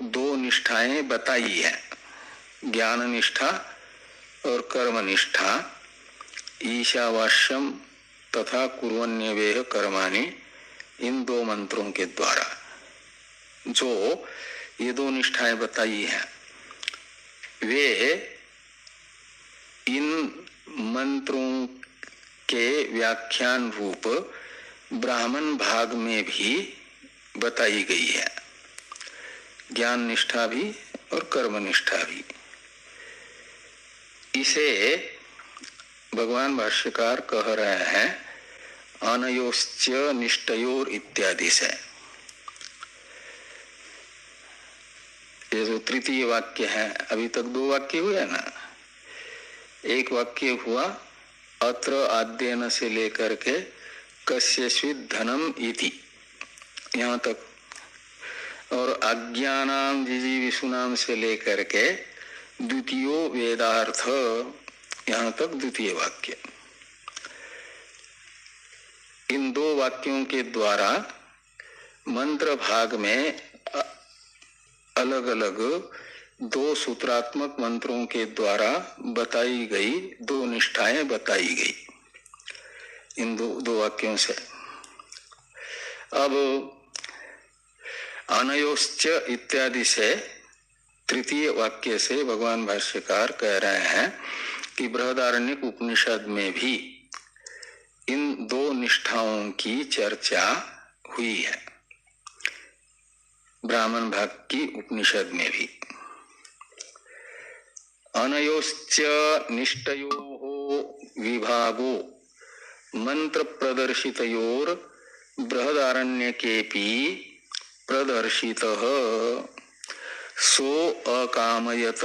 दो निष्ठाएं बताई है, ज्ञान निष्ठा और कर्म निष्ठा। ईशावास्यम तथा कुर्वन्यवेह कर्माणि, इन दो मंत्रों के द्वारा जो ये दो निष्ठाएं बताई हैं, वे इन मंत्रों के व्याख्यान रूप ब्राह्मण भाग में भी बताई गई है, ज्ञान निष्ठा भी और कर्म निष्ठा भी। इसे भगवान भाष्यकार कह रहे हैं अनयोश्च निष्ठयोर इत्यादि से। ये जो तृतीय वाक्य है, अभी तक दो वाक्य हुए ना। एक वाक्य हुआ अत्र आद्यन से लेकर के कस्यचित् धनम इति, यहाँ तक, और अज्ञानाम जिजीविषुनाम से लेकर के द्वितीयो वेदार्थ, यहाँ तक द्वितीय वाक्य। इन दो वाक्यों के द्वारा मंत्र भाग में अलग अलग दो सूत्रात्मक मंत्रों के द्वारा बताई गई दो निष्ठाएं बताई गई इन दो वाक्यों से। अब अनयोश्च इत्यादि से तृतीय वाक्य से भगवान भाष्यकार कह रहे हैं कि बृहदारण्यक उपनिषद में भी इन दो निष्ठाओं की चर्चा हुई है, ब्राह्मण भाग की उपनिषद में भी। अनयोश्च निष्ठयोः विभागो मंत्र प्रदर्शितयोर बृहदारण्यकेपि प्रदर्शितः सो अकामयत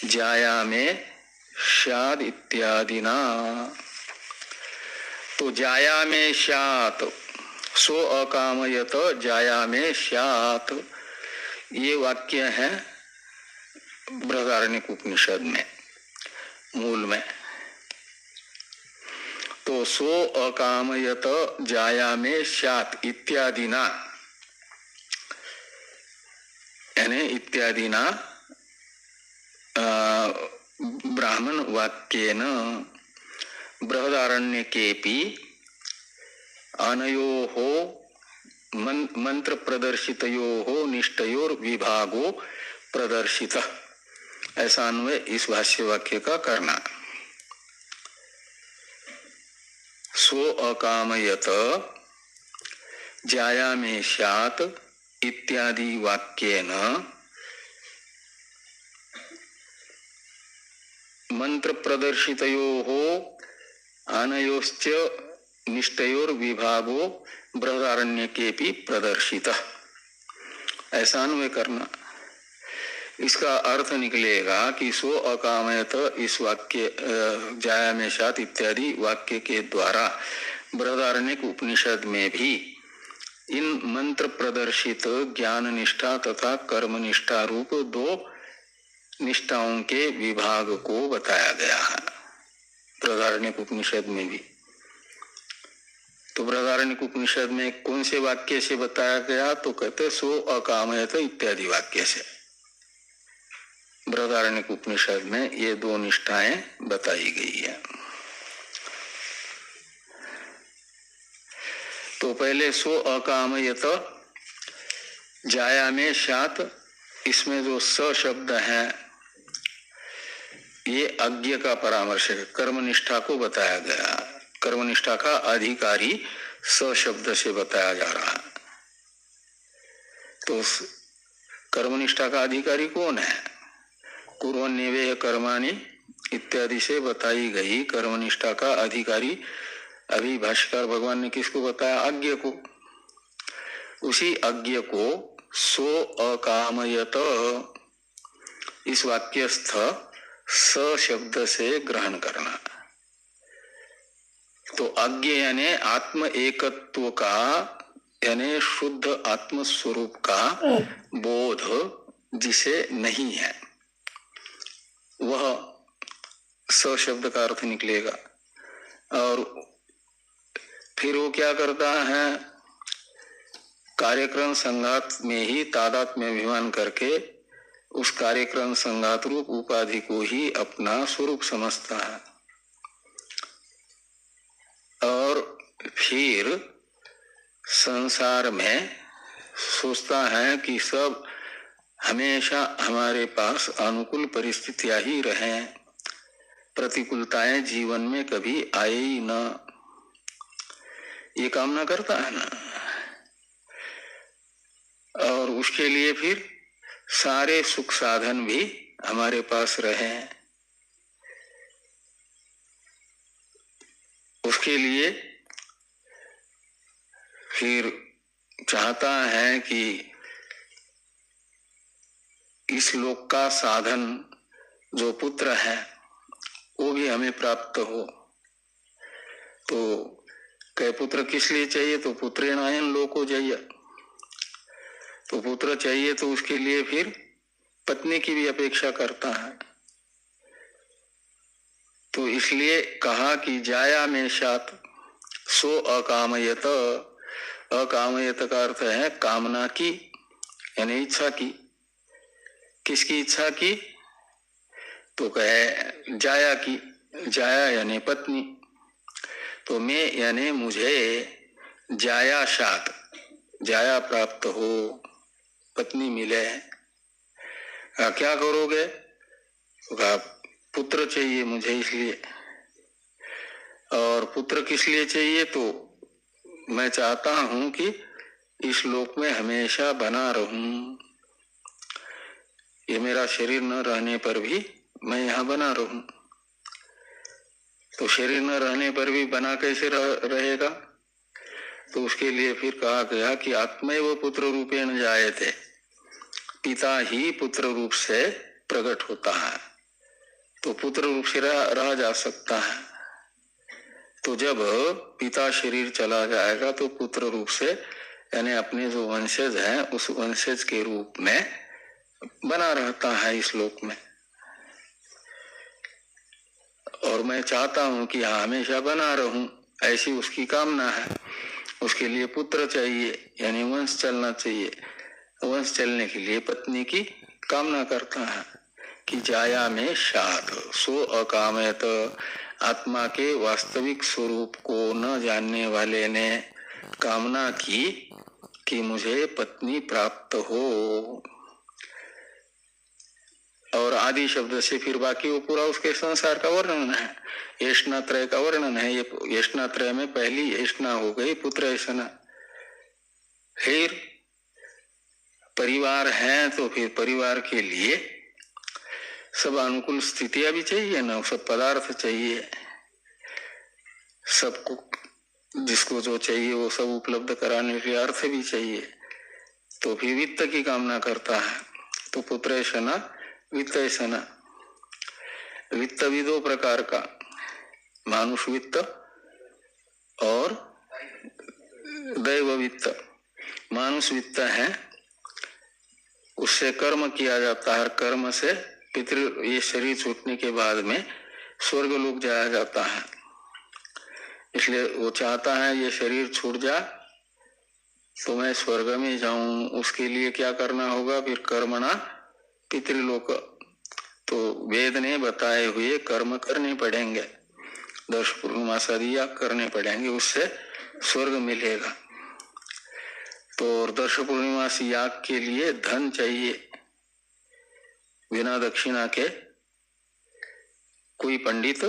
जायामे स्याद् इत्यादिना। तो जायामे स्यात्, सो अकामयत जायामे स्यात्, ये वाक्य है बृहदारण्यक उपनिषद में मूल में। तो सो अकामयत जायामे स्यात् इत्यादिना, यानी इत्यादिना ब्राह्मण वाक्येन बृहदारण्यकेपि अनयोः मंत्र प्रदर्शितयोः निष्ठयोर विभागो प्रदर्शितः, ऐसा अन्वय इस भाष्य वाक्य का करना। सो अकामयत जायामे स्यात् इत्यादि वाक्येन मंत्र प्रदर्शितयोः अनयोश्च निष्ठयोर विभागो बृहदारण्यकेपि प्रदर्शितः, ऐसा अन्वय करना। इसका अर्थ निकलेगा कि सो अकामयत इस वाक्य जायामे स्यात् इत्यादि वाक्य के द्वारा बृहदारण्यक उपनिषद में भी इन मंत्र प्रदर्शित ज्ञान निष्ठा तथा कर्म निष्ठा रूप दो निष्ठाओं के विभाग को बताया गया है बृहदारण्यक उपनिषद में भी। तो बृहदारण्यक उपनिषद में कौन से वाक्य से बताया गया? तो कहते सो अकामयत इत्यादि वाक्य से बृहदारण्यक उपनिषद में ये दो निष्ठाएं बताई गई है। तो पहले सो अकामयत जायामे स्यात्, इसमें जो स शब्द है ये अज्ञ का परामर्श है, कर्मनिष्ठा को बताया गया। कर्मनिष्ठा का अधिकारी स शब्द से बताया जा रहा है। तो कर्मनिष्ठा का अधिकारी कौन है? कुर्वन्यवेह कर्माणि इत्यादि से बताई गई कर्मनिष्ठा का अधिकारी अभी भाष्यकार भगवान ने किसको बताया? अज्ञ को। उसी अज्ञ को सो अकामयत इस वाक्यस्थ स शब्द से ग्रहण करना। तो अज्ञ यानी आत्म एकत्व का, यानी शुद्ध आत्म स्वरूप का बोध जिसे नहीं है, वह स शब्द का अर्थ निकलेगा। और फिर वो क्या करता है? कार्यक्रम संघात में ही तादात्म्य अभिमान करके उस कार्यक्रम संघात रूप उपाधि को ही अपना स्वरूप समझता है और फिर संसार में सोचता है कि सब हमेशा हमारे पास अनुकूल परिस्थितियां ही रहें, प्रतिकूलताएं जीवन में कभी आए ही न, ये कामना करता है ना। और उसके लिए फिर सारे सुख साधन भी हमारे पास रहे, उसके लिए फिर चाहता है कि इस लोक का साधन जो पुत्र है वो भी हमें प्राप्त हो। तो कई पुत्र किस लिए चाहिए? तो पुत्रेण अयन लोको जय, तो पुत्र चाहिए तो उसके लिए फिर पत्नी की भी अपेक्षा करता है। तो इसलिए कहा कि जाया में साथ सो अकामयत, अकामयत का अर्थ है कामना की यानी इच्छा की। किसकी इच्छा की? तो कहे जाया की, जाया यानी पत्नी। तो मैं यानी मुझे जाया साथ, जाया प्राप्त हो, पत्नी मिले। क्या करोगे? तो कहा पुत्र चाहिए मुझे इसलिए। और पुत्र किस लिए चाहिए? तो मैं चाहता हूं कि इस लोक में हमेशा बना रहूं, ये मेरा शरीर न रहने पर भी मैं यहाँ बना रहूं। तो शरीर न रहने पर भी बना कैसे रहेगा? तो उसके लिए फिर कहा गया कि आत्मैव पुत्र रूपेण जायते, पिता ही पुत्र रूप से प्रकट होता है, तो पुत्र रूप से रहा जा सकता है। तो जब पिता शरीर चला जाएगा तो पुत्र रूप से यानी अपने जो वंशज हैं उस वंशज के रूप में बना रहता है इस लोक में। और मैं चाहता हूं कि हमेशा बना रहूं, ऐसी उसकी कामना है। उसके लिए पुत्र चाहिए यानी वंश चलना चाहिए। वंश चलने के लिए पत्नी की कामना करता है कि जाया में साथ सो अकामयत, आत्मा के वास्तविक स्वरूप को न जानने वाले ने कामना की कि मुझे पत्नी प्राप्त हो। और आदि शब्द से फिर बाकी वो पूरा उसके संसार का वर्णन है, येष्णात्रय का वर्णन है। ये येष्णात्रय में पहली येष्णा हो गई पुत्र ऐसना। फिर परिवार है तो फिर परिवार के लिए सब अनुकूल स्थितियां भी चाहिए ना, सब पदार्थ चाहिए, सबको जिसको जो चाहिए वो सब उपलब्ध कराने के अर्थ भी चाहिए। तो फिर वित्त की कामना करता है। तो पुत्र ऐसना वित्त ऐसना। वित्त भी दो प्रकार का, मानुष वित्त और दैव वित्त। मानुष वित्त है उससे कर्म किया जाता है, कर्म से पितृ ये शरीर छूटने के बाद में स्वर्ग लोक जाया जाता है। इसलिए वो चाहता है ये शरीर छूट जा तो मैं स्वर्ग में जाऊं। उसके लिए क्या करना होगा? फिर कर्मणा पितृलोक, तो वेद ने बताए हुए कर्म करने पड़ेंगे, दर्श पूर्णमास आदि याग करने पड़ेंगे, उससे स्वर्ग मिलेगा। तो दर्श पूर्णिमास याग के लिए धन चाहिए। बिना दक्षिणा के कोई पंडित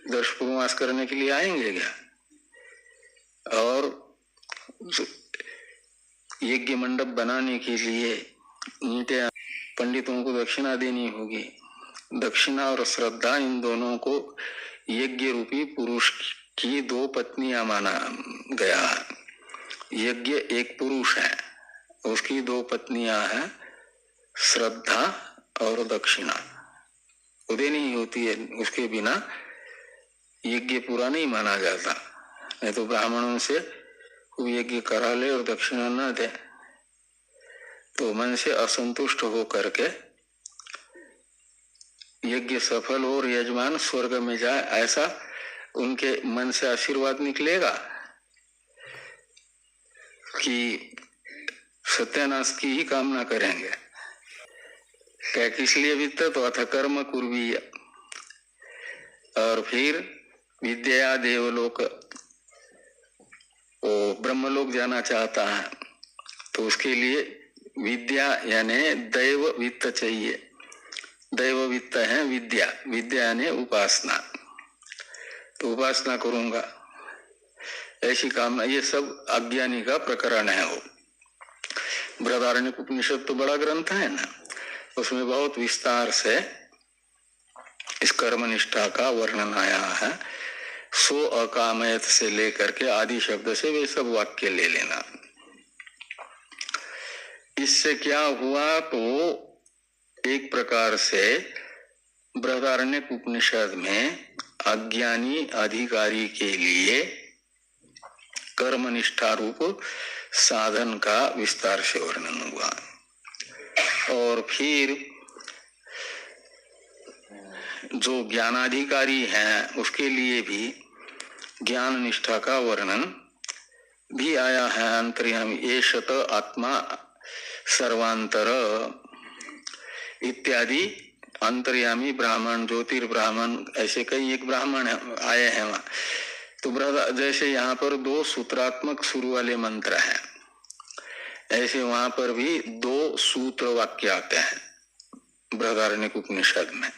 दर्श पूर्णमास करने के लिए आएंगे क्या? और यज्ञ मंडप बनाने के लिए ईंटें पंडितों को दक्षिणा देनी होगी। दक्षिणा और श्रद्धा इन दोनों को यज्ञ रूपी पुरुष की दो पत्नियां माना गया है। यज्ञ एक पुरुष है, उसकी दो पत्नियां हैं, श्रद्धा और दक्षिणा। वो देनी होती है, उसके बिना यज्ञ पूरा नहीं माना जाता। नहीं तो ब्राह्मणों से यज्ञ करा ले और दक्षिणा न दे तो मन से असंतुष्ट हो करके यज्ञ सफल और यजमान स्वर्ग में जाए, ऐसा उनके मन से आशीर्वाद निकलेगा। कि सत्यानाश की ही कामना करेंगे। क्या किस लिए वित्त? तो अथ कर्म कुर्वीय, और फिर विद्या देवलोक, वो ब्रह्मलोक जाना चाहता है, तो उसके लिए विद्या यानी दैव वित्त चाहिए। दैव वित्त है विद्या, विद्या यानी उपासना, तो उपासना करूंगा ऐसी कामना। ये सब अज्ञानी का प्रकरण है। वो बृहदारण्यक उपनिषद तो बड़ा ग्रंथ है ना, उसमें बहुत विस्तार से इस कर्मनिष्ठा का वर्णन आया है। सो अकामयत से लेकर के आदि शब्द से वे सब वाक्य ले लेना। इससे क्या हुआ? तो एक प्रकार से बृहदारण्यक उपनिषद में अज्ञानी अधिकारी के लिए कर्मनिष्ठा रूप साधन का विस्तार से वर्णन हुआ। और फिर जो ज्ञानाधिकारी हैं उसके लिए भी ज्ञान निष्ठा का वर्णन भी आया है। अंतर्यामी एषत आत्मा सर्वांतर इत्यादि अंतर्यामी ब्राह्मण, ज्योतिर्ब्राह्मण, ऐसे कई एक ब्राह्मण आए हैं वहां। तो जैसे यहाँ पर 2 सूत्रात्मक शुरू वाले मंत्र हैं, ऐसे वहां पर भी 2 सूत्र वाक्य आते हैं बृहदारण्यक उपनिषद में।